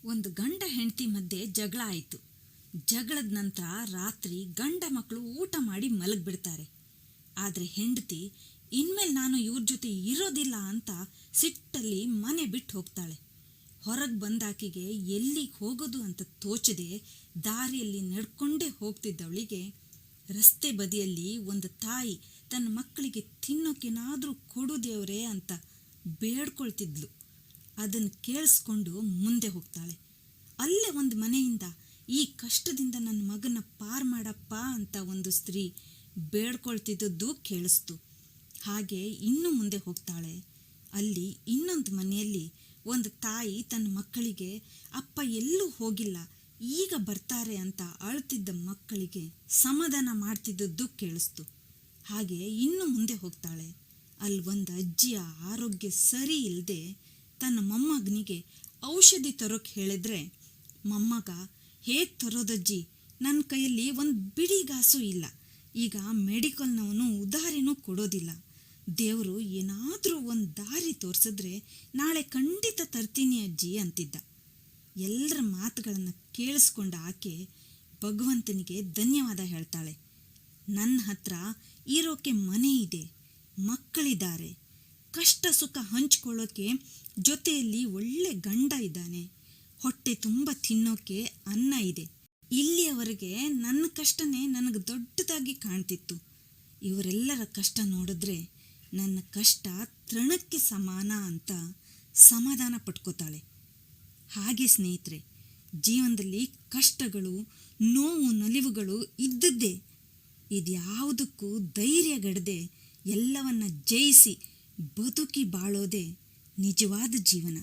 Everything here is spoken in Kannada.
ಒಂದು ಗಂಡ ಹೆಂಡತಿ ಮಧ್ಯೆ ಜಗಳ ಆಯಿತು. ಜಗಳದ ನಂತರ ರಾತ್ರಿ ಗಂಡ ಮಕ್ಕಳು ಊಟ ಮಾಡಿ ಮಲಗಿಬಿಡ್ತಾರೆ. ಆದರೆ ಹೆಂಡತಿ ಇನ್ಮೇಲೆ ನಾನು ಇವ್ರ ಜೊತೆ ಇರೋದಿಲ್ಲ ಅಂತ ಸಿಟ್ಟಲ್ಲಿ ಮನೆ ಬಿಟ್ಟು ಹೋಗ್ತಾಳೆ. ಹೊರಗೆ ಬಂದಾಕಿಗೆ ಎಲ್ಲಿಗೆ ಹೋಗೋದು ಅಂತ ತೋಚದೆ ದಾರಿಯಲ್ಲಿ ನಡ್ಕೊಂಡೇ ಹೋಗ್ತಿದ್ದವಳಿಗೆ ರಸ್ತೆ ಬದಿಯಲ್ಲಿ ಒಂದು ತಾಯಿ ತನ್ನ ಮಕ್ಕಳಿಗೆ ತಿನ್ನೋಕೇನಾದರೂ ಕೊಡು ದೇವ್ರೇ ಅಂತ ಬೇಡ್ಕೊಳ್ತಿದ್ಲು. ಅದನ್ನು ಕೇಳಿಸ್ಕೊಂಡು ಮುಂದೆ ಹೋಗ್ತಾಳೆ. ಅಲ್ಲೇ ಒಂದು ಮನೆಯಿಂದ ಈ ಕಷ್ಟದಿಂದ ನನ್ನ ಮಗನ ಪಾರು ಮಾಡಪ್ಪ ಅಂತ ಒಂದು ಸ್ತ್ರೀ ಬೇಡ್ಕೊಳ್ತಿದ್ದದ್ದು ಕೇಳಿಸ್ತು. ಹಾಗೆ ಇನ್ನೂ ಮುಂದೆ ಹೋಗ್ತಾಳೆ. ಅಲ್ಲಿ ಇನ್ನೊಂದು ಮನೆಯಲ್ಲಿ ಒಂದು ತಾಯಿ ತನ್ನ ಮಕ್ಕಳಿಗೆ ಅಪ್ಪ ಎಲ್ಲೂ ಹೋಗಿಲ್ಲ, ಈಗ ಬರ್ತಾರೆ ಅಂತ ಅಳ್ತಿದ್ದ ಮಕ್ಕಳಿಗೆ ಸಮಾಧಾನ ಮಾಡ್ತಿದ್ದದ್ದು ಕೇಳಿಸ್ತು. ಹಾಗೆ ಇನ್ನೂ ಮುಂದೆ ಹೋಗ್ತಾಳೆ. ಅಲ್ಲಿ ಒಂದು ಅಜ್ಜಿಯ ಆರೋಗ್ಯ ಸರಿ ಇಲ್ಲದೆ ತನ್ನ ಮೊಮ್ಮಗನಿಗೆ ಔಷಧಿ ತರೋಕೆ ಹೇಳಿದ್ರೆ ಮೊಮ್ಮಗ, ಹೇಗೆ ತರೋದಜ್ಜಿ, ನನ್ನ ಕೈಯಲ್ಲಿ ಒಂದು ಬಿಡಿಗಾಸು ಇಲ್ಲ, ಈಗ ಮೆಡಿಕಲ್ನವನು ಉದಾರಿನೂ ಕೊಡೋದಿಲ್ಲ, ದೇವರು ಏನಾದರೂ ಒಂದು ದಾರಿ ತೋರಿಸಿದ್ರೆ ನಾಳೆ ಖಂಡಿತ ತರ್ತೀನಿ ಅಜ್ಜಿ ಅಂತಿದ್ದ. ಎಲ್ಲರ ಮಾತುಗಳನ್ನು ಕೇಳಿಸ್ಕೊಂಡ ಆಕೆ ಭಗವಂತನಿಗೆ ಧನ್ಯವಾದ ಹೇಳ್ತಾಳೆ. ನನ್ನ ಹತ್ರ ಇರೋಕೆ ಮನೆ ಇದೆ, ಮಕ್ಕಳಿದ್ದಾರೆ, ಕಷ್ಟ ಸುಖ ಹಂಚ್ಕೊಳ್ಳೋಕೆ ಜೊತೆಯಲ್ಲಿ ಒಳ್ಳೆ ಗಂಡ ಇದ್ದಾನೆ, ಹೊಟ್ಟೆ ತುಂಬ ತಿನ್ನೋಕೆ ಅನ್ನ ಇದೆ. ಇಲ್ಲಿಯವರೆಗೆ ನನ್ನ ಕಷ್ಟನೇ ನನಗೆ ದೊಡ್ಡದಾಗಿ ಕಾಣ್ತಿತ್ತು. ಇವರೆಲ್ಲರ ಕಷ್ಟ ನೋಡಿದ್ರೆ ನನ್ನ ಕಷ್ಟ ತೃಣಕ್ಕೆ ಸಮಾನ ಅಂತ ಸಮಾಧಾನ ಪಟ್ಕೋತಾಳೆ. ಹಾಗೆ ಸ್ನೇಹಿತರೆ, ಜೀವನದಲ್ಲಿ ಕಷ್ಟಗಳು, ನೋವು, ನಲಿವುಗಳು ಇದ್ದದ್ದೇ. ಇದ್ಯಾವುದಕ್ಕೂ ಧೈರ್ಯಗೆಡದೆ ಎಲ್ಲವನ್ನ ಜಯಿಸಿ ಬದುಕಿ ಬಾಳೋದೇ ನಿಜವಾದ ಜೀವನ.